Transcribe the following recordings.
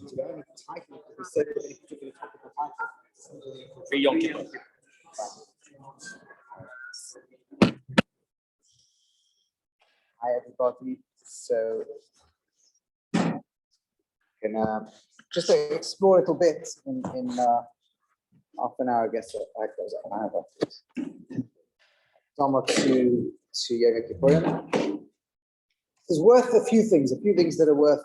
Do they have any title? They said any particular topical title? Pre-Yom Kippur. Hi everybody. So can just explore a little bit in half an hour, I guess. I goes up an hour. Somewhat to Yom Kippur. There's worth a few things that are worth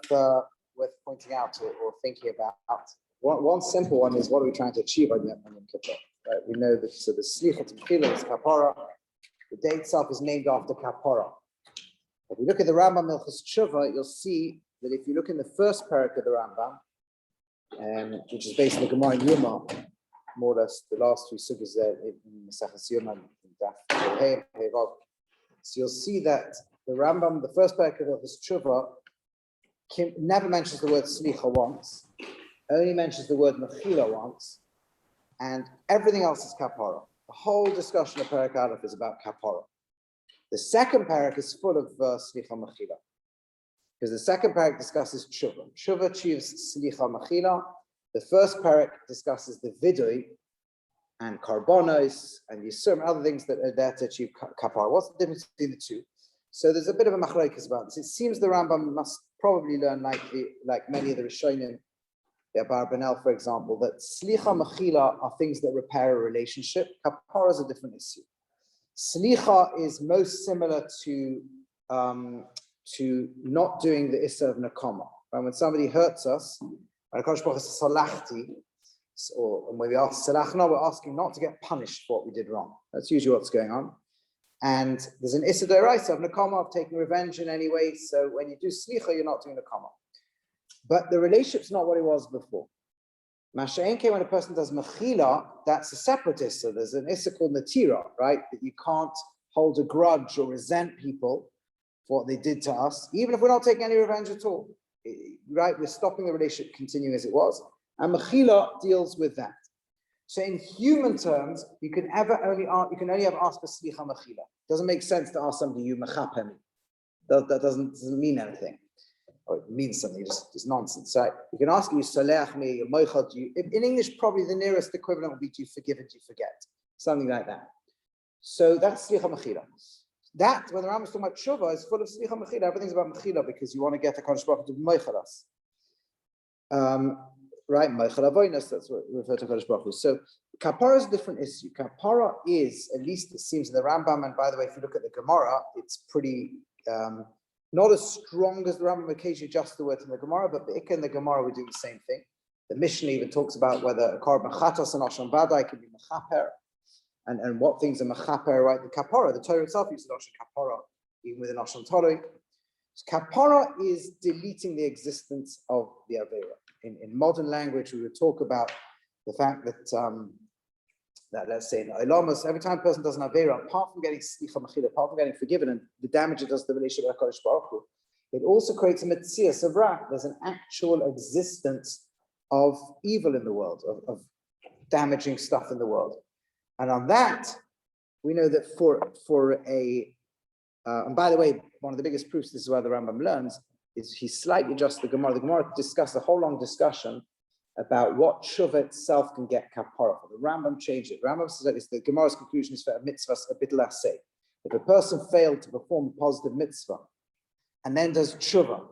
pointing out or thinking about. One simple one is, what are we trying to achieve on Yom Kippur? Right? We know that the Slichot Mechila is Kapara. The day itself is named after Kapara. If you look at the Rambam Milchus Tshuva, you'll see that if you look in the first parak of the Rambam, which is based on the Gemara in Yuma, more or less the last three sugyas there in Maseches Yuma and Daf Hey, so you'll see that the Rambam, the first parak of his Tshuva, never mentions the word Slicha once, only mentions the word Mechila once, and everything else is Kapara. The whole discussion of Parak Aleph is about Kapara. The second parak is full of Slicha Mechila, because the second parak discusses Tshuva. Tshuva achieves Slicha Mechila. The first parak discusses the Vidui and Karbonos and Yisur and other things that are there to achieve Kapara. What's the difference between the two? So there's a bit of a machlokes about this. It seems the Rambam must probably learn, like many of the Rishonim, the Abarbanel, for example, that Slicha Mechila are things that repair a relationship. Kapara is a different issue. Slicha is most similar to not doing the Issa of Nakama. Right? When somebody hurts us, or when we ask Salachna, we're asking not to get punished for what we did wrong. That's usually what's going on. And there's an Issa D'Oraisa of Nakama, of taking revenge in any way. So when you do Slicha, you're not doing Nakama. But the relationship's not what it was before. Masha'enke, when a person does Mechila, that's a separate Issa. There's an Issa called Natira, right? That you can't hold a grudge or resent people for what they did to us, even if we're not taking any revenge at all. Right? We're stopping the relationship continuing as it was. And Mechila deals with that. So in human terms, you can only ever ask for Slicha Mechila. Doesn't make sense to ask somebody, you mechapemi. That doesn't mean anything. Or it means something, just nonsense. So you can ask you, Salech me, you moichad you. In English, probably the nearest equivalent would be, do you forgive and do you forget? Something like that. So that's Slicha Mechila. That, when the Rambam is talking about Tshuva, is full of Slicha Mechila. Everything's about Mechila because you want to get a Kodesh Baruch Hu to moichad us. Right? Moichad avoinus, that's what we refer to Kodesh Baruch Hu. So Kapara is a different issue. Kapara is, at least it seems in the Rambam, and by the way, if you look at the Gemara, it's pretty... not as strong as the Rambam occasionally adjusts the words in the Gemara, but the Ikka and the Gemara we do the same thing. The Mishnah even talks about whether a korban chatos and Ashon Badai can be mechaper, and what things are mechaper, right? The kapara, the Torah itself uses Ashon kapara, even with an Ashon Torah. So kapara is deleting the existence of the Avera. In modern language, we would talk about the fact that let's say in Ilamas, every time a person does an Avera, apart from getting Slicha Mechila, apart from getting forgiven and the damage it does to the relationship with HaKadosh Baruch Hu, it also creates a Metzias of Ra. There's an actual existence of evil in the world, of damaging stuff in the world. And on that, we know that and by the way, one of the biggest proofs, this is where the Rambam learns, is he slightly adjusts the Gemara. The Gemara discussed a whole long discussion about what tshuva itself can get kapara for. The Rambam changed it. Rambam says that the Gemara's conclusion is for a mitzvah, a bittul aseh. If a person failed to perform a positive mitzvah and then does tshuva,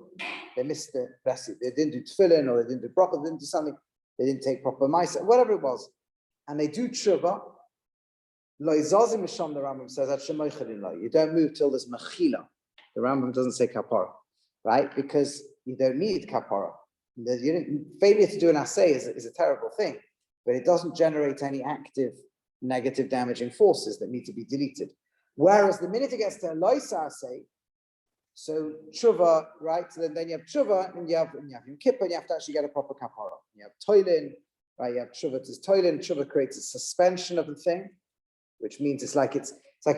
they missed the blessing. They didn't do tefillin, or they didn't do bracha, they didn't do something, they didn't take proper ma'aseh, whatever it was, and they do tshuva, lo izazim misham, the Rambam says, that shemoichelin lo. You don't move till there's mechila. The Rambam doesn't say kapara, right? Because you don't need kapara. Failure to do an assay is a terrible thing, but it doesn't generate any active negative damaging forces that need to be deleted. Whereas the minute it gets to a loisa assay, so tshuva, right? So then you have tshuva, and you have Yom Kippur, and you have to actually get a proper kapara. You have toilin, right? You have tshuva to toilin. Tshuva creates a suspension of the thing, which means it's like if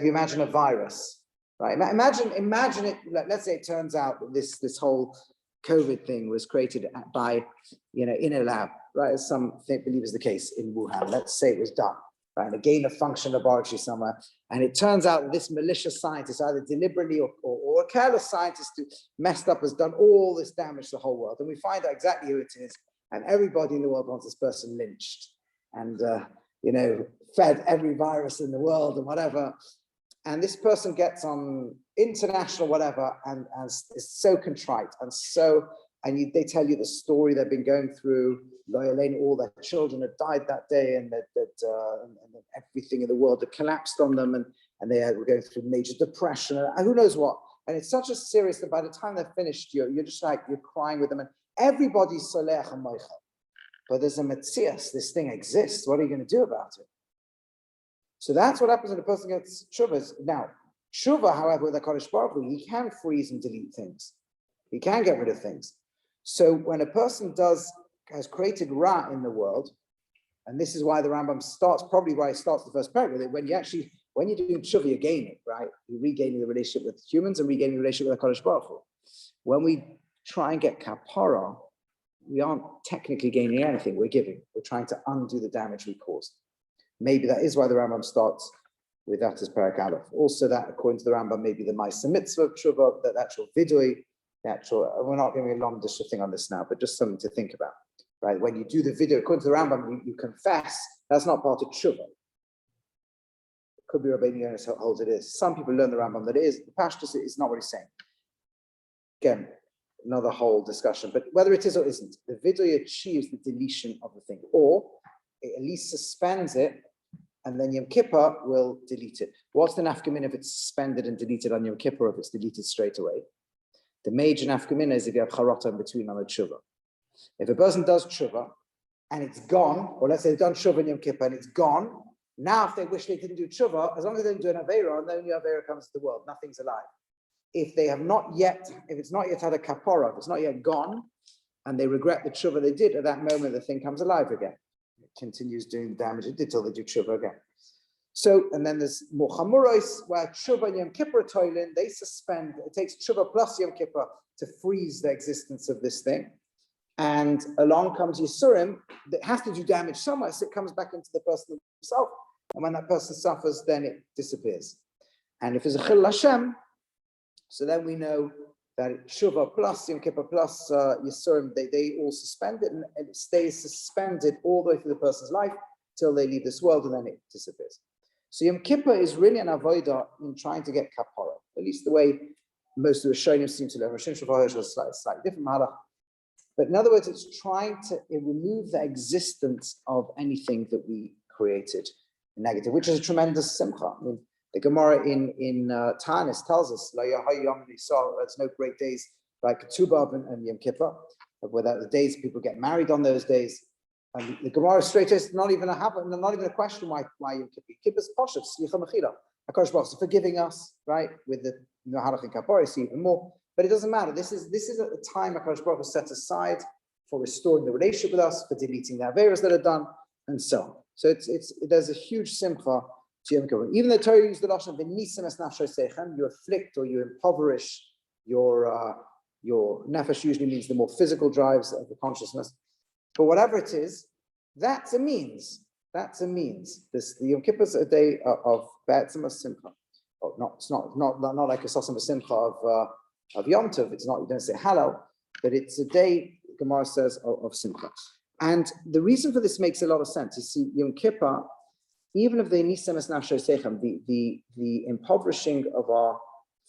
you imagine a virus, right? Imagine it. Let's say it turns out that this whole COVID thing was created by, in a lab, right? As some believe is the case in Wuhan. Let's say it was done, right? In a gain of function laboratory somewhere. And it turns out that this malicious scientist, either deliberately or a careless scientist who messed up, has done all this damage to the whole world. And we find out exactly who it is. and everybody in the world wants this person lynched, and fed every virus in the world and whatever. And this person gets on international whatever and is so contrite and they tell you the story they've been going through. All their children had died that day, and and everything in the world had collapsed on them, and they were going through major depression and who knows what. And it's such a serious that by the time they're finished, you're just like, you're crying with them, and everybody's soleach and moichel. But there's a metzias, this thing exists. What are you going to do about it? So that's what happens when a person gets tshuva. Now, tshuva, however, with the Kodesh Baruch Hu, he can freeze and delete things. He can get rid of things. So when a person has created Ra in the world, and this is why the Rambam starts, probably why he starts the first paragraph with it, when you're doing tshuva, you're gaining, right? You're regaining the relationship with humans and regaining the relationship with the Kodesh Baruch Hu. When we try and get kapara, we aren't technically gaining anything, we're giving. We're trying to undo the damage we caused. Maybe that is why the Rambam starts with that as Parak Aleph. Also that, according to the Rambam, maybe the Ma'aseh Mitzvah of Tshuva, that actual vidui, we're not giving a long thing on this now, but just something to think about, right? When you do the video, according to the Rambam, you confess, that's not part of Tshuva. It could be Rabbi Yonis holds it is. Some people learn the Rambam that it is. The Pashtus is not what he's saying. Again, another whole discussion, but whether it is or isn't, the video achieves the deletion of the thing, or it at least suspends it, and then Yom Kippur will delete it. What's the nafkamin if it's suspended and deleted on Yom Kippur, if it's deleted straight away? The major nafkamin is if you have charata in between on a tshuva. If a person does tshuva and it's gone, or let's say they've done tshuva in Yom Kippur and it's gone, now if they wish they didn't do tshuva, as long as they didn't do an avera, then the avera comes to the world, nothing's alive. If it's not yet had a kapara, if it's not yet gone, and they regret the tshuva they did, at that moment the thing comes alive again. It continues doing the damage it did till they do tshuva again. So, and then there's more chamuros, where tshuva and Yom Kippur toilin, they suspend, it takes tshuva plus Yom Kippur to freeze the existence of this thing. And along comes Yisurim that has to do damage somewhere, so it comes back into the person himself. And when that person suffers, then it disappears. And if it's a chil Hashem, so then we know that tshuva plus Yom Kippur plus Yisurim, they all suspend it, and it stays suspended all the way through the person's life till they leave this world, and then it disappears. So Yom Kippur is really an avodah in trying to get kapara, at least the way most of the Rishonim seem to learn. Rishonim Shulchan is slightly different mahalach. But in other words, it's trying to remove the existence of anything that we created negative, which is a tremendous simcha. I mean, the Gemara in Tanis tells us, there's no great days like Ketubah and Yom Kippur, where the days people get married on those days. And the Gemara straight is not even a question why Yom Kippur. Kippur's poshet, slicha mechila. HaKadosh Baruch Hu is forgiving us, right? With the halach and kapara, see even more. But it doesn't matter. This is a time HaKadosh Baruch Hu set aside for restoring the relationship with us, for deleting the averas that are done, and so on. So there's a huge simcha to Yom Kippur. Even the Torah used the lashon v'nisam es nafsho seichem, you afflict or you impoverish your nefesh. Usually means the more physical drives of the consciousness. But whatever it is, that's a means. That's a means. The Yom Kippur is a day of Ba'atzim Simcha. It's not like a Sasam Simcha of Yom Tov. It's not, you don't say Hallel, but it's a day, Gemara says, of Simcha. And the reason for this makes a lot of sense. You see, Yom Kippur, even if the Nisam es nafsho seichem, the impoverishing of our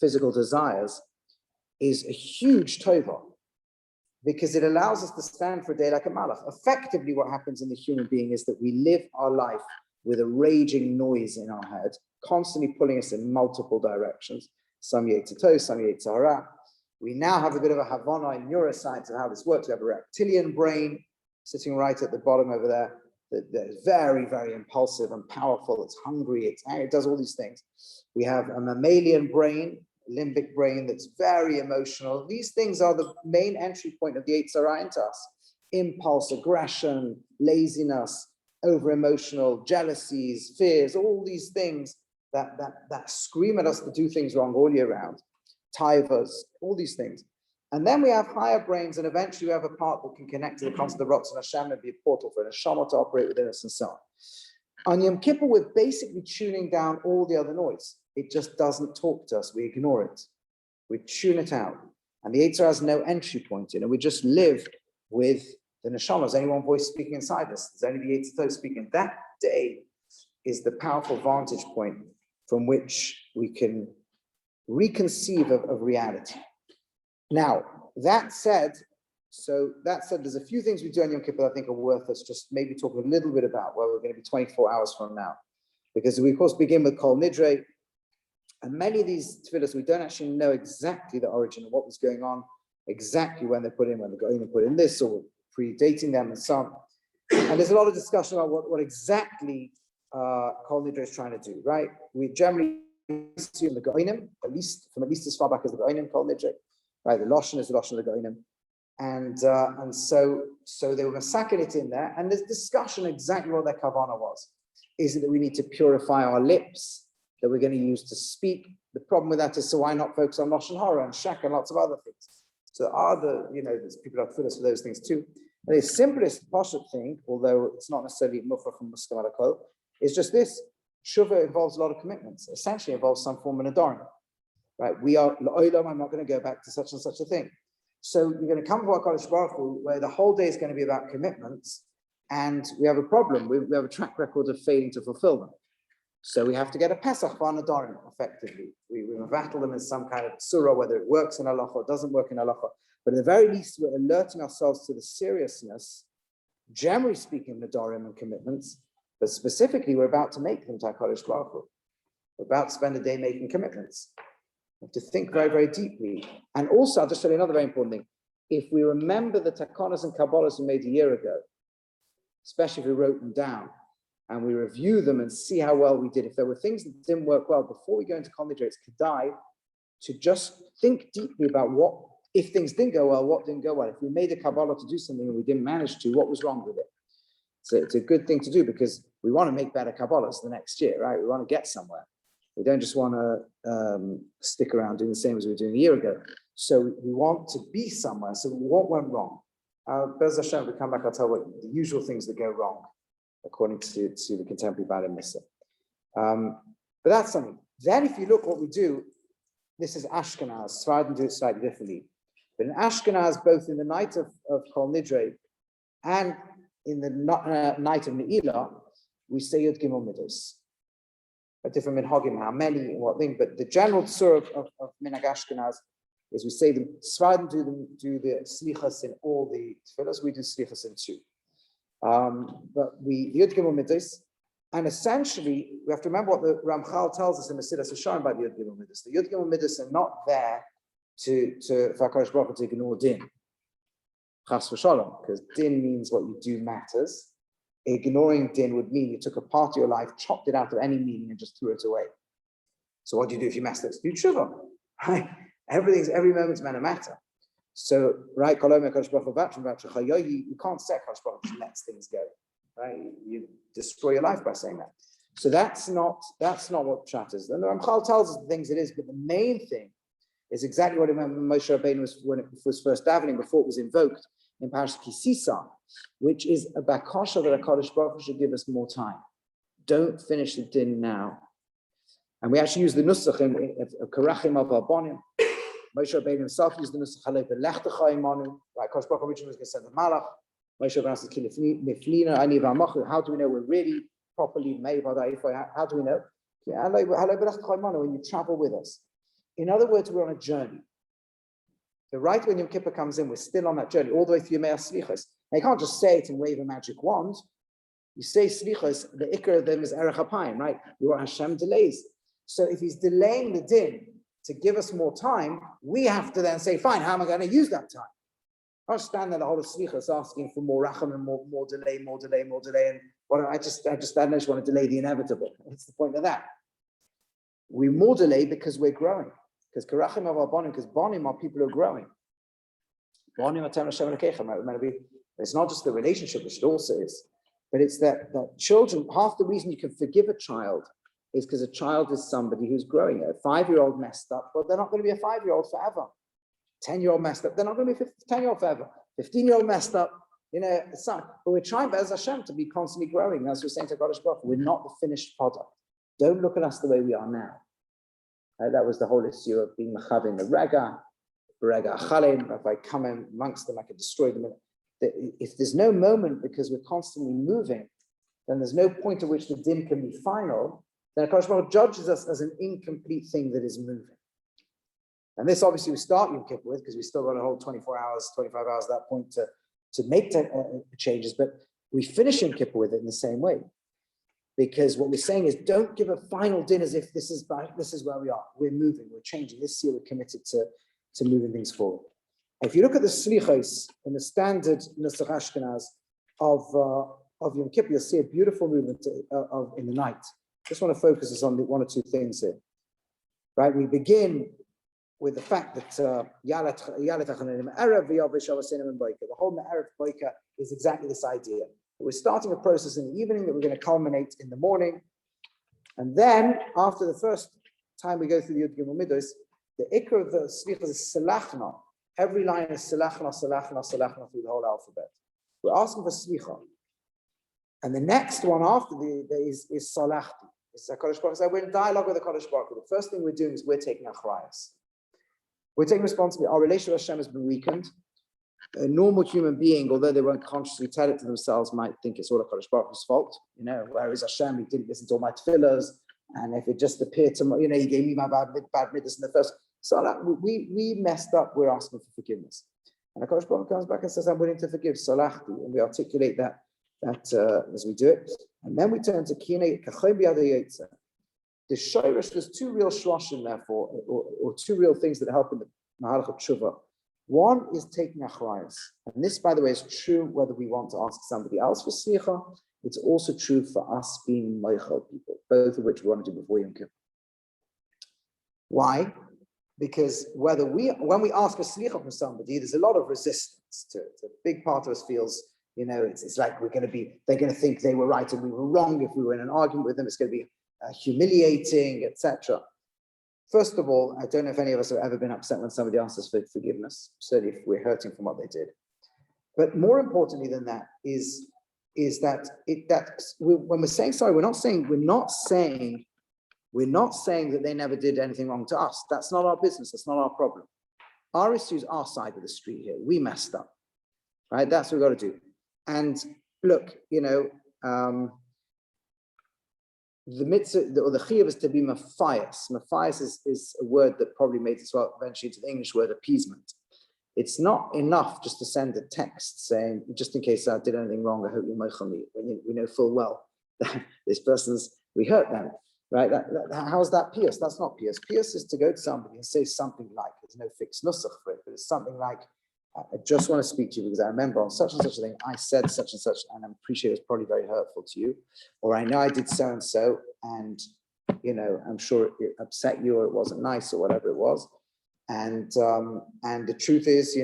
physical desires is a huge tova, because it allows us to stand for a day like a malach. Effectively, what happens in the human being is that we live our life with a raging noise in our head, constantly pulling us in multiple directions. Some yetzer tov, some yetzer hara. We now have a bit of a Havana in neuroscience of how this works. We have a reptilian brain sitting right at the bottom over there that is very, very impulsive and powerful. It's hungry, it does all these things. We have a mammalian brain, limbic brain that's very emotional. These things are the main entry point of the Yetzer Hara into us. Impulse, aggression, laziness, over-emotional, jealousies, fears, all these things that scream at us to do things wrong all year round. Taivas, all these things. And then we have higher brains, and eventually we have a part that can connect to the concept of Ratzon Hashem and be a portal for an Neshama to operate within us and so on. On Yom Kippur, we're basically tuning down all the other noise. It just doesn't talk to us. We ignore it. We tune it out. And the Yetzer has no entry point in it. We just live with the neshama, there's only one voice speaking inside us. There's only the Yetzer Tov speaking. That day is the powerful vantage point from which we can reconceive of reality. Now, that said, there's a few things we do on Yom Kippur I think are worth us just maybe talking a little bit about where we're going to be 24 hours from now. Because we, of course, begin with Kol Nidre, and many of these tefillahs, we don't actually know exactly the origin of what was going on, exactly when they put in, when they're going to put in this, or predating them and so on. And there's a lot of discussion about what exactly Kol Nidre is trying to do, right? We generally assume the Goinim, at least as far back as the Goinim Kol Nidre, right? The Lashon is the Lashon of the Goinim. And so they were massacring it in there, and there's discussion exactly what their kavanah was. Is it that we need to purify our lips that we're going to use to speak? The problem with that is, so why not focus on Lashon Hara and Shak and lots of other things? So there's people that fit us for those things too. And the simplest possible thing, although it's not necessarily mufrach from Muslim alakol, is just this: Shuvah involves a lot of commitments. Essentially, involves some form of nadarim. Right? We are la'olam. I'm not going to go back to such and such a thing. So you're going to come to HaKadosh Baruch Hu, where the whole day is going to be about commitments, and we have a problem. We have a track record of failing to fulfill them. So we have to get a Pesach for Nadarim, effectively. We battle them in some kind of surah, whether it works in halacha or doesn't work in halacha. But at the very least, we're alerting ourselves to the seriousness, generally speaking, Nadarim and commitments, but specifically, we're about to make them to HaKadosh Baruch Hu. We're about to spend a day making commitments. We have to think very, very deeply. And also, I'll just tell you another very important thing. If we remember the takanas and kabbalas we made a year ago, especially if we wrote them down, and we review them and see how well we did. If there were things that didn't work well, before we go into Kol Nidre, it's kedai to just think deeply about what, if things didn't go well, what didn't go well. If we made a Kabbalah to do something and we didn't manage to, what was wrong with it? So it's a good thing to do because we want to make better Kabbalahs the next year, right? We want to get somewhere. We don't just want to stick around doing the same as we were doing a year ago. So we want to be somewhere. So what went wrong? Be'ez Hashem, we come back, I'll tell you what the usual things that go wrong, according to the contemporary Baalei Misa. But that's something. Then if you look what we do, this is Ashkenaz. Sfardim do it slightly differently. But in Ashkenaz, both in the night of Kol Nidre and in the night of Ne'ilah, we say Yud Gimel Midos. A different minhagim, how many and what thing, but the general tzur of Minhag Ashkenaz is we say the Sfardim do the slichas in all the tefillahs, we do slichas in two. But the Yud Gimel Midos, and essentially we have to remember what the Ramchal tells us in the Siddur Hashem about the Yud Gimel Midos. The Yud Gimel Midos are not there for HaKadosh Baruch Hu to ignore din, chas v'shalom, because din means what you do matters. Ignoring din would mean you took a part of your life, chopped it out of any meaning, and just threw it away. So what do you do if you messed up? Do tshuva, right? Every moment's meant to matter. So, right, you can't say HaKadosh Baruch Hu lets things go, right? You destroy your life by saying that. So that's not what Pshat is. And the Ramchal tells us the things it is, but the main thing is exactly what Moshe Rabbeinu was when it was first davening, before it was invoked in Parashat Kisisa, which is a bakasha that HaKadosh Baruch Hu should give us more time. Don't finish the din now. And we actually use the nusach of Karachim of Abonim. Moshe Rabbeinu himself used the nusach Halei B'lechtecha Imanu. Right, HaKadosh Baruch Hu originally was going to send the Malach. Moshe Rabbeinu says, Niflina, Ani V'Amachu. How do we know we're really properly made? How do we know? Halei B'lechtecha Imanu, when you travel with us. In other words, we're on a journey. So right when Yom Kippur comes in, we're still on that journey, all the way through Yemei HaSlichos. Now you can't just say it and wave a magic wand. You say Slichos, the Ikar of them is Erech HaPayim, right? What Hashem delays. So if he's delaying the din to give us more time, we have to then say, fine, how am I going to use that time? I don't stand there the whole of Slichos asking for more racham and more delay, and I just want to delay the inevitable. What's the point of that? We more delay because we're growing. Because karachim of our bonim, because bonim are people who are growing. Bonim are Hashem Elokechem, right? Remember, it's not just the relationship, which it also is, but it's that children, half the reason you can forgive a child is because a child is somebody who's growing. A 5-year-old messed up, well, they're not going to be a 5-year-old forever. 10-year-old messed up, they're not going to be a 10-year-old forever. 15-year-old messed up, it's not. But we're trying, Be'ez Hashem, to be constantly growing. As we're saying to HaKadosh Baruch Hu, we're not the finished product. Don't look at us the way we are now. That was the whole issue of being machavin the rega achalein. If I come in amongst them, I can destroy them. that if there's no moment because we're constantly moving, then there's no point at which the din can be final, then HaKadosh Baruch Hu judges us as an incomplete thing that is moving. And this obviously we start Yom Kippur with, because we still got a whole 24 hours, 25 hours at that point to make changes, but we finish Yom Kippur with it in the same way. Because what we're saying is, don't give a final din as if this is where we are. We're moving, we're changing. This year we're committed to moving things forward. If you look at the slichos in the standard Nusach Ashkenaz of Yom Kippur, you'll see a beautiful movement in the night. Just want to focus us on one or two things here. Right, we begin with the fact that the whole Me'erev Boika is exactly this idea. We're starting a process in the evening that we're going to culminate in the morning. And then, after the first time we go through the Yud Gimel Midos, the ikra of the slichos is salachna. Every line is salachna, salachna, salachna through the whole alphabet. We're asking for slicha. And the next one after is salachti. It's HaKadosh Baruch Hu. We're in dialogue with the HaKadosh Baruch Hu. The first thing we're doing is we're taking achrayas. We're taking responsibility. Our relationship with Hashem has been weakened. A normal human being, although they won't consciously tell it to themselves, might think it's all HaKadosh Baruch Hu's fault. Whereas Hashem, he didn't listen to all my tefillahs, and if it just appeared to me, he gave me my bad midas in the first. So we messed up. We're asking for forgiveness, and HaKadosh Baruch Hu comes back and says, "I'm willing to forgive." Salachti, and we articulate that as we do it, and then we turn to Kinei Kachom B'Yad HaYotzer. The Shoresh, there's two real shloshim, therefore, or two real things that help in the Mahalach of Tshuva. One is taking achrayas. And this, by the way, is true whether we want to ask somebody else for slicha. It's also true for us being moichel people, both of which we want to do before Yom Kippur. Why? Because when we ask for slicha from somebody, there's a lot of resistance to it. A big part of us feels, it's like they're going to think they were right and we were wrong if we were in an argument with them. It's going to be humiliating, etc. First of all, I don't know if any of us have ever been upset when somebody asks us for forgiveness, certainly if we're hurting from what they did. But more importantly than that is that when we're saying sorry, we're not saying that they never did anything wrong to us. That's not our business. That's not our problem. Our issue is our side of the street here. We messed up, right? That's what we've got to do. And look, the mitzvah or the chiyuv is to be mafias. Mafias is a word that probably made its way eventually into the English word appeasement. It's not enough just to send a text saying, just in case I did anything wrong, I hope you moichel me. We know full well that we hurt them, right? How is that pious? That's not pious. Pious is to go to somebody and say something like, there's no fixed nusach for it, but it's something like, I just want to speak to you because I remember on such and such a thing, I said such and such, and I appreciate it's probably very hurtful to you. Or I know I did so and so, and I'm sure it upset you or it wasn't nice or whatever it was. And the truth is,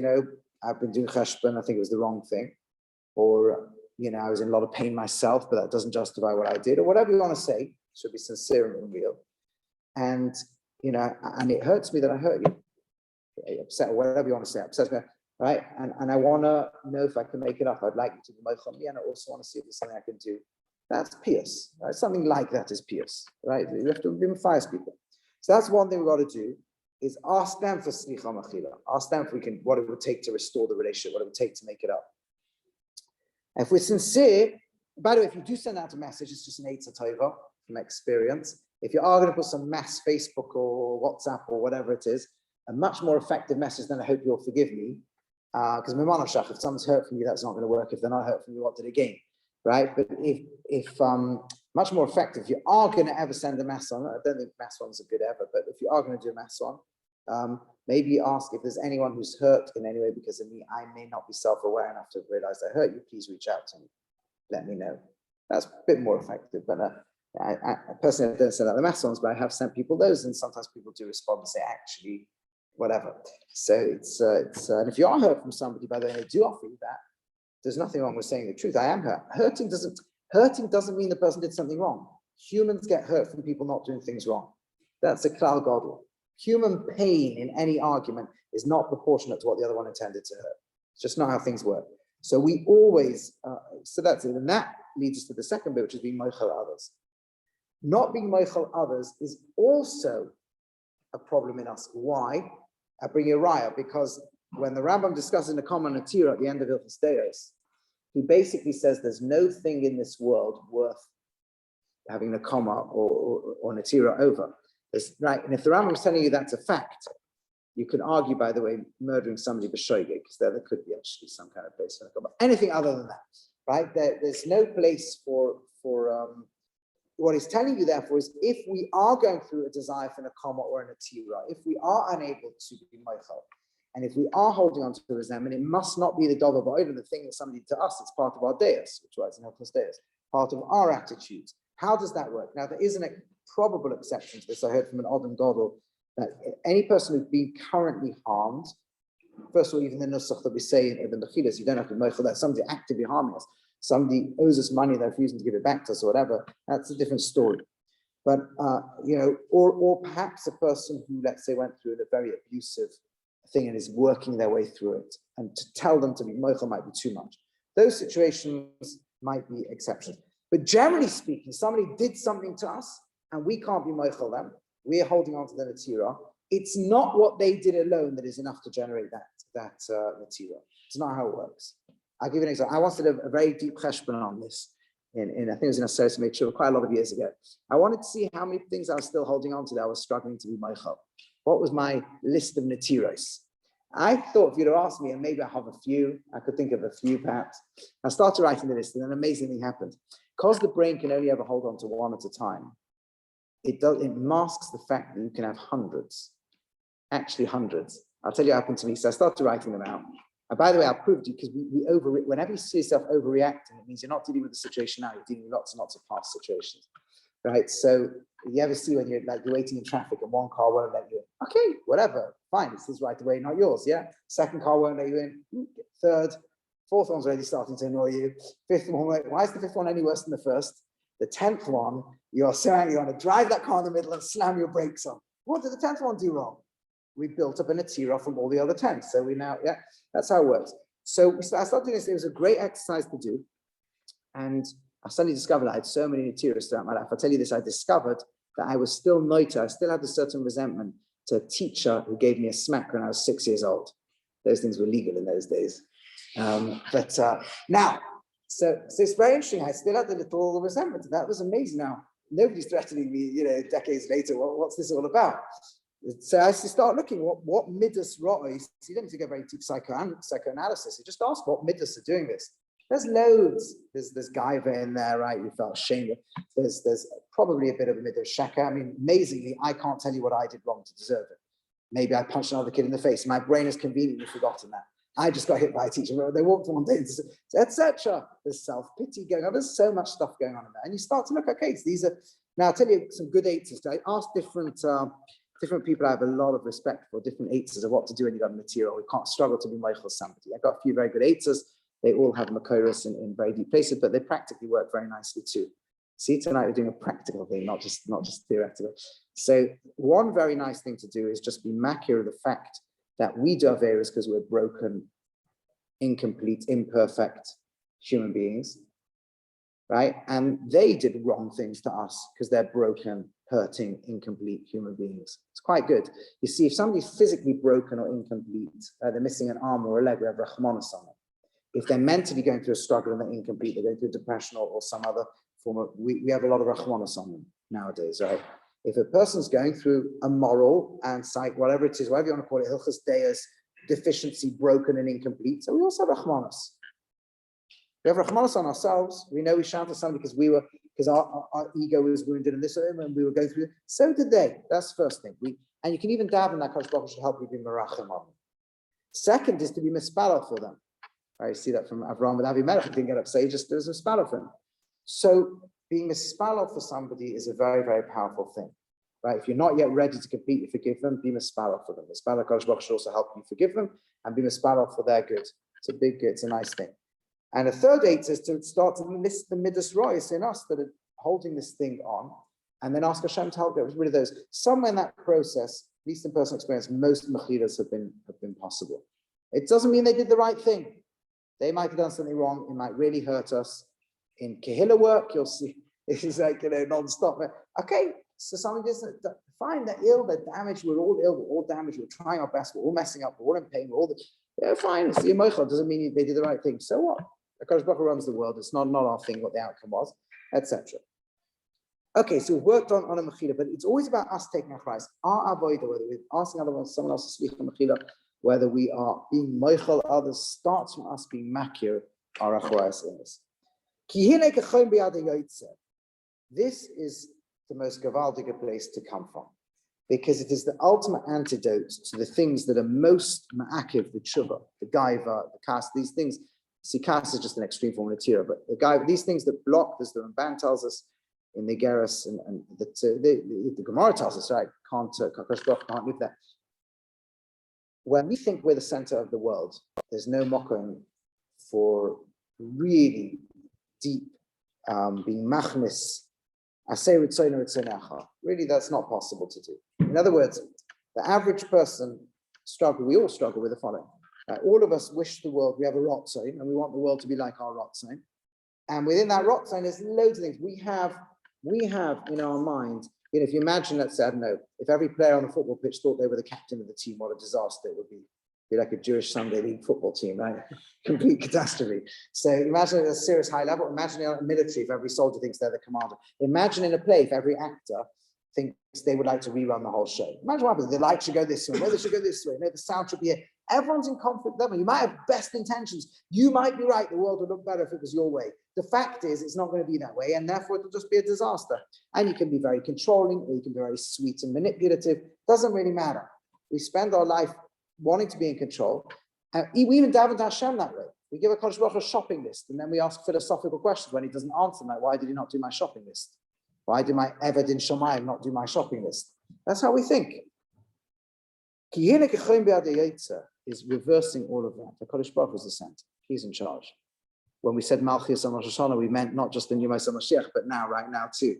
I've been doing cheshbon, I think it was the wrong thing. Or, I was in a lot of pain myself, but that doesn't justify what I did. Or whatever you want to say, should be sincere and real. And, and it hurts me that I hurt you. Upset, or whatever you want to say, upsets me. Right, and I want to know if I can make it up. I'd like you to be moichel me, and I also want to see if there's something I can do. That's pious, right? Something like that is pious, right? You have to be mafias people. So that's one thing we've got to do, is ask them for slicha machila. Ask them if what it would take to restore the relationship, what it would take to make it up. And if we're sincere, by the way, if you do send out a message, it's just an eitzah tova from experience. If you are going to put some mass Facebook or WhatsApp or whatever it is, a much more effective message than I hope you'll forgive me. Because if someone's hurt from you, that's not going to work. If they're not hurt from you, what did it gain, right? But if much more effective, if you are going to ever send a mass on, I don't think mass ones are good ever, but if you are going to do a mass one, maybe ask if there's anyone who's hurt in any way because of me. I may not be self-aware enough to realize I hurt you. Please reach out to me. Let me know. That's a bit more effective. But I personally don't send out the mass ones, but I have sent people those, and sometimes people do respond and say, actually, whatever. So it's and if you are hurt from somebody, by the way, they do offer you that, there's nothing wrong with saying the truth. I am hurt. Hurting doesn't mean the person did something wrong. Humans get hurt from people not doing things wrong. That's a klal gadol. Human pain in any argument is not proportionate to what the other one intended to hurt. It's just not how things work. So we always, so that's it. And that leads us to the second bit, which is being moichel others. Not being moichel others is also a problem in us. Why? I bring you a raya, because when the Rambam discusses the common Natira at the end of Hilchos Deos, he basically says there's no thing in this world worth having a comma or Natira over. Right, and if the Rambam is telling you that's a fact, you could argue, by the way, murdering somebody b'shoigeg, because there could be actually some kind of place for a comma. Anything other than that, right? There's no place for what he's telling you, therefore, is if we are going through a desire for a comma or a Natira, if we are unable to be Moichel, and if we are holding on to the resentment, it must not be the Dover Ba'odim, the thing that somebody did to us. It's part of our Deus, which was in Hilchos Deus, part of our attitudes. How does that work? Now, there is a probable exception to this. I heard from an Odom Godel that any person who's been currently harmed, first of all, even the Nusach that we say in the Mechilas, you don't have to Moichel that somebody actively harming us. Somebody owes us money, they're refusing to give it back to us or whatever. That's a different story. But, or perhaps a person who, let's say, went through a very abusive thing and is working their way through it, and to tell them to be Moichel might be too much. Those situations might be exceptions. But generally speaking, somebody did something to us and we can't be Moichel them. We're holding on to the Natira. It's not what they did alone that is enough to generate that Natira. It's not how it works. I'll give you an example. I once did a very deep cheshbon on this in I think it was in a Seres Meitzur quite a lot of years ago. I wanted to see how many things I was still holding on to that I was struggling to be Moichel. What was my list of Natiros? I thought if you'd have asked me, and maybe I have a few, I could think of a few perhaps. I started writing the list and an amazing thing happened. Because the brain can only ever hold on to one at a time, it masks the fact that you can have hundreds, actually hundreds. I'll tell you what happened to me. So I started writing them out. And by the way, I'll prove to you, because whenever you see yourself overreacting, it means you're not dealing with the situation now, you're dealing with lots and lots of past situations. Right? So you ever see when you're waiting in traffic and one car won't let you in? Okay, whatever, fine, it's his right away, not yours, yeah? Second car won't let you in, third, fourth one's already starting to annoy you, fifth one, why is the fifth one any worse than the first? The 10th one, you're so angry, you want to drive that car in the middle and slam your brakes on. What did the 10th one do wrong? We built up a Natira from all the other 10s. So we now, yeah, that's how it works. So I started doing this. It was a great exercise to do. And I suddenly discovered I had so many Natiras throughout my life. I'll tell you this, I discovered that I was still noita. I still had a certain resentment to a teacher who gave me a smack when I was 6 years old. Those things were legal in those days. Now, so it's very interesting. I still had a little resentment. That was amazing. Now, nobody's threatening me, decades later. What's this all about? So I start looking what midas Rowe. So you don't need to go very deep psychoanalysis. You just ask what midas are doing this. There's loads. There's gaiva in there, right? You felt ashamed. There's probably a bit of a midas shaka. I mean, amazingly, I can't tell you what I did wrong to deserve it. Maybe I punched another kid in the face. My brain has conveniently forgotten that. I just got hit by a teacher. They walked one day, etc. There's self-pity going on. There's so much stuff going on in there. And you start to look, okay, so these are, now I'll tell you some good eights. I asked different people I have a lot of respect for, different eights of what to do when you've got a material. We can't struggle to be Moichel somebody. I've got a few very good eights. They all have makoros in very deep places, but they practically work very nicely too. See, tonight we're doing a practical thing, not just theoretical. So one very nice thing to do is just be makir of the fact that we do averos because we're broken, incomplete, imperfect human beings, right? And they did wrong things to us because they're broken, hurting, incomplete human beings. It's quite good. You see, if somebody's physically broken or incomplete, they're missing an arm or a leg, we have rachmanos on them. If they're mentally going through a struggle and they're incomplete, they're going through depression or some other form of, we have a lot of rachmanos on them nowadays, right? If a person's going through a moral and psych, whatever it is, whatever you want to call it, hilchos deis, deficiency, broken and incomplete, so we also have rachmanos. We have rachmanos on ourselves. We know we shout at somebody because our ego was wounded in this and we were going through it. So did they. That's the first thing. And you can even daven that Kadosh Baruch Hu should help you be merachem on them. Second is to be mispalel for them. I see that from Avraham with Avimelech. He didn't get upset. He just does mispalel for him. So being mispalel for somebody is a very, very powerful thing. Right? If you're not yet ready to completely forgive them, be mispalel for them. Mispalel Kadosh Baruch Hu should also help you forgive them and be mispalel for their good. It's a big good. It's a nice thing. And a third eight is to start to list the midas rois in us that are holding this thing on, and then ask Hashem to help get rid of those. Somewhere in that process, at least in personal experience, most mechilas have been possible. It doesn't mean they did the right thing. They might have done something wrong. It might really hurt us. In Kehillah work, you'll see this is like non-stop. Okay, so somebody doesn't fine. They're ill. They're damaged. We're all ill. We're all damaged. We're trying our best. We're all messing up. We're all in pain. We're all Yeah, fine. It's the Moichel. Doesn't mean they did the right thing. So what? HaKadosh Baruch Hu runs the world. It's not our thing what the outcome was, etc. Okay, so we've worked on a mechila, but it's always about us taking our price. Our avodah, whether we're asking someone else to speak on mechila, whether we are being moichel others, starts from us being makir our achroas in this. This is the most gavaldic place to come from, because it is the ultimate antidote to the things that are most ma'akiv, the tshuva, the gaiva, the kas, these things. See, kas is just an extreme form of tira, but the gaiva, these things that block, as the Ramban tells us in the Geras, and the Gemara tells us, right, can't live that. When we think we're the center of the world, there's no mokum for really deep being machnis. Really, that's not possible to do. In other words, the average person we all struggle with the following. All of us wish the world, we have a rot zone, and we want the world to be like our rot zone. And within that rot zone, there's loads of things. We have in our mind, if you imagine, let's say, I don't know, if every player on the football pitch thought they were the captain of the team, what a disaster it would be. Be like a Jewish Sunday league football team, right? Complete catastrophe. So imagine at a serious high level, imagine in a military if every soldier thinks they're the commander. Imagine in a play if every actor thinks they would like to rerun the whole show. Imagine what happens. The light should go this way. No, they should go this way. No, the sound should be here. Everyone's in conflict level. You might have best intentions. You might be right. The world would look better if it was your way. The fact is, it's not going to be that way, and therefore it'll just be a disaster. And you can be very controlling, or you can be very sweet and manipulative. Doesn't really matter. We spend our life wanting to be in control. We even daven to Hashem that way. We give a Kodesh Baruch Hu a shopping list, and then we ask philosophical questions when he doesn't answer them, like, why did he not do my shopping list? Why did my Eved in Shamayim not do my shopping list? That's how we think. Is reversing all of that. The Kodesh Baruch Hu is the center. He's in charge. When we said Malchus and Rosh Hashanah, we meant not just the Yom HaMashiach, but right now too.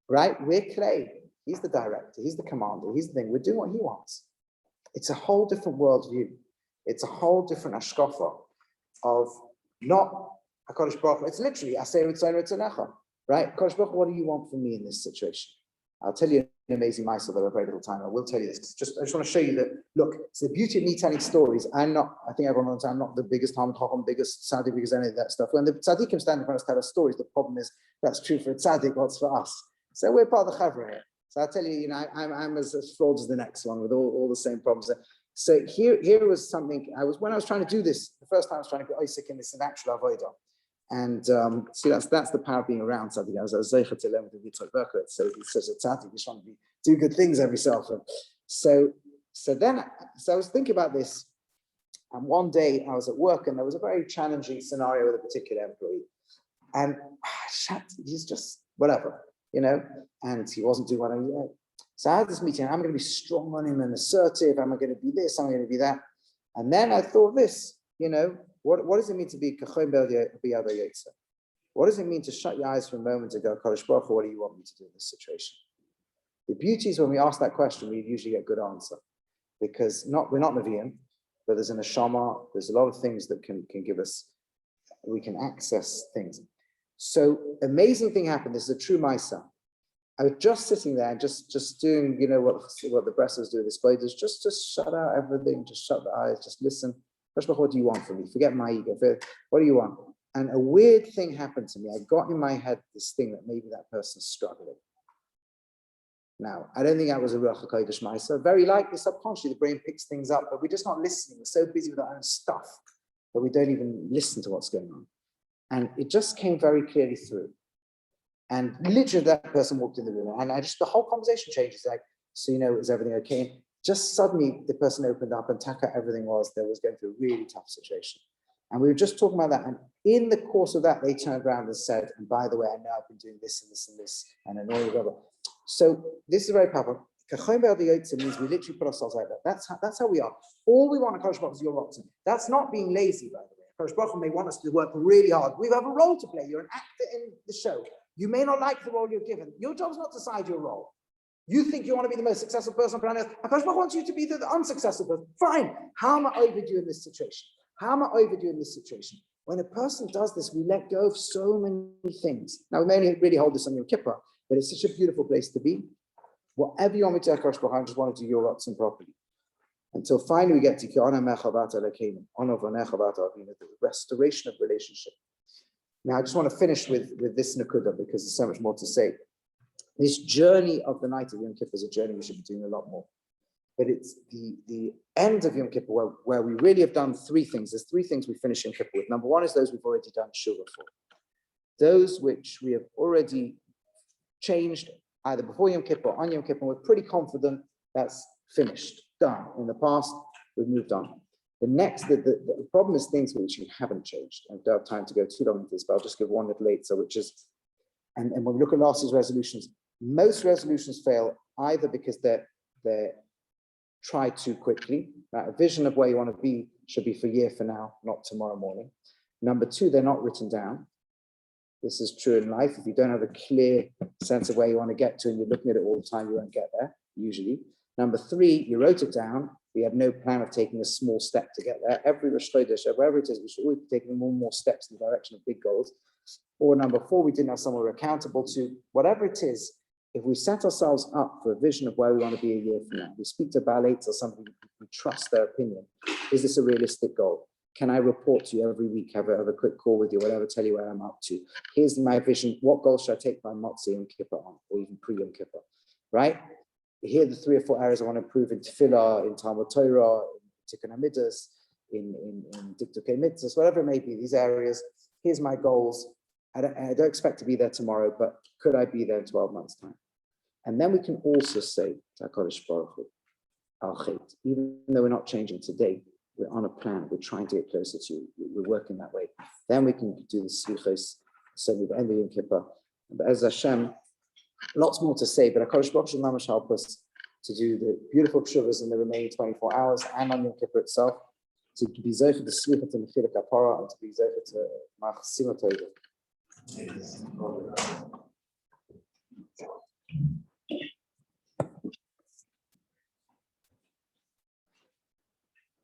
Right? We're clay. He's the director. He's the commander. He's the thing. We're doing what he wants. It's a whole different worldview. It's a whole different ashkafa of not HaKadosh Baruch Hu. It's literally Aseh Ritzono Ritzonecha. Right? HaKadosh Baruch Hu, what do you want from me in this situation? I'll tell you an amazing myself that I have very little time. I will tell you this. I just want to show you that, look, it's the beauty of me telling stories. I think everyone knows I'm not the biggest Talmud Chacham, biggest tzaddik, because any of that stuff. When the tzaddikim stand in front of us tell us stories, the problem is that's true for a tzaddik, what's for us? So we're part of the chavra here. So I'll tell you, I'm as flawed as the next one with all the same problems. So here was something, when I was trying to do this, the first time I was trying to get Isaac in this natural avodah. And see, that's the power of being around something. I was zeicha to learn with the Yitzchak Berkowitz. So he's such a tzaddik, he's trying to do good things every so often. So I was thinking about this, and one day I was at work, and there was a very challenging scenario with a particular employee, and he's just whatever, and he wasn't doing what I wanted. So I had this meeting. I'm going to be strong on him and assertive. Am I going to be this? Am I going to be that? And then I thought this, what does it mean to be kachon b'yada yotza? What does it mean to shut your eyes for a moment and go, Kodesh Baruch Hu, what do you want me to do in this situation? The beauty is when we ask that question, we usually get a good answer, because we're not Nevi'im, but there's an neshama, there's a lot of things that can give us, we can access things. So amazing thing happened. This is a true Maisa. I was just sitting there, just doing, what the Bressers do, this is just shut out everything, just shut the eyes, just listen. What do you want from me? Forget my ego. What do you want? And a weird thing happened to me. I got in my head this thing that maybe that person's struggling. Now, I don't think that was a Ruach HaKodesh Maisa. Very likely, subconsciously, the brain picks things up, but we're just not listening. We're so busy with our own stuff that we don't even listen to what's going on. And it just came very clearly through. And literally that person walked in the room, and the whole conversation changes. Like, so, is everything okay? And just suddenly the person opened up, and taka everything was going through a really tough situation. And we were just talking about that. And in the course of that, they turned around and said, and by the way, I know I've been doing this and this and this, and annoying, blah, blah. So this is very powerful. Kachon b'yada yotza means we literally put ourselves out there. That's how we are. All we want at Kodesh Baruch Hu is your rotzen. That's not being lazy, by the way. Kodesh Baruch Hu may want us to work really hard. We have a role to play. You're an actor in the show. You may not like the role you're given. Your job is not to decide your role. You think you want to be the most successful person on planet Earth. HaKadosh Baruch Hu wants you to be the unsuccessful person. Fine. How am I overdue in this situation? How am I overdue in this situation? When a person does this, we let go of so many things. Now, we may only really hold this on Yom Kippur, but it's such a beautiful place to be. Whatever you want me to do, HaKadosh Baruch Hu, I just want to do your rotzen properly. until finally we get to the restoration of relationship. Now, I just want to finish with this nakuda because there's so much more to say. This journey of the night of Yom Kippur is a journey we should be doing a lot more. But it's the end of Yom Kippur where we really have done three things. There's three things we finish Yom Kippur with. Number one is those we've already done Shiur for. Those which we have already changed either before Yom Kippur or on Yom Kippur. We're pretty confident that's finished, done. In the past, we've moved on. The problem is things which we haven't changed. I don't have time to go too long into this, but I'll just give one little answer, which is, and when we look at last year's resolutions, most resolutions fail either because they're tried too quickly. A vision of where you want to be should be for a year for now, not tomorrow morning. Number two, they're not written down. This is true in life. If you don't have a clear sense of where you want to get to and you're looking at it all the time, you won't get there, usually. Number three, you wrote it down. We have no plan of taking a small step to get there. Every Rosh Chodesh, wherever it is, we should always be taking more and more steps in the direction of big goals. Or number four, we didn't have someone we're accountable to. Whatever it is, if we set ourselves up for a vision of where we want to be a year from now, we speak to Balates or somebody we trust their opinion. Is this a realistic goal? Can I report to you every week, have a quick call with you, whatever, tell you where I'm up to? Here's my vision. What goals should I take by Motzi and Kippur on, or even Pre-Yom Kippur, right? Here are the 3 or 4 areas I want to improve in Tefillah, in Talmud Torah, in Tikkun HaMidas, in Dikdukei Mitzvahs, whatever it may be, these areas. Here's my goals. I don't expect to be there tomorrow, but could I be there in 12 months' time? And then we can also say to HaKadosh Baruch Hu, Al-Chait, even though we're not changing today, we're on a plan, we're trying to get closer to you, we're working that way. Then we can do the Slichos, certainly the end of Yom Kippur. But as Hashem, lots more to say, but HaKadosh Baruch Hu Mamash help us to do the beautiful tshuvas in the remaining 24 hours and on Yom Kippur itself, to be Zocher to Slicha to Mechila Kapara and to be Zocher to Machsima Torah.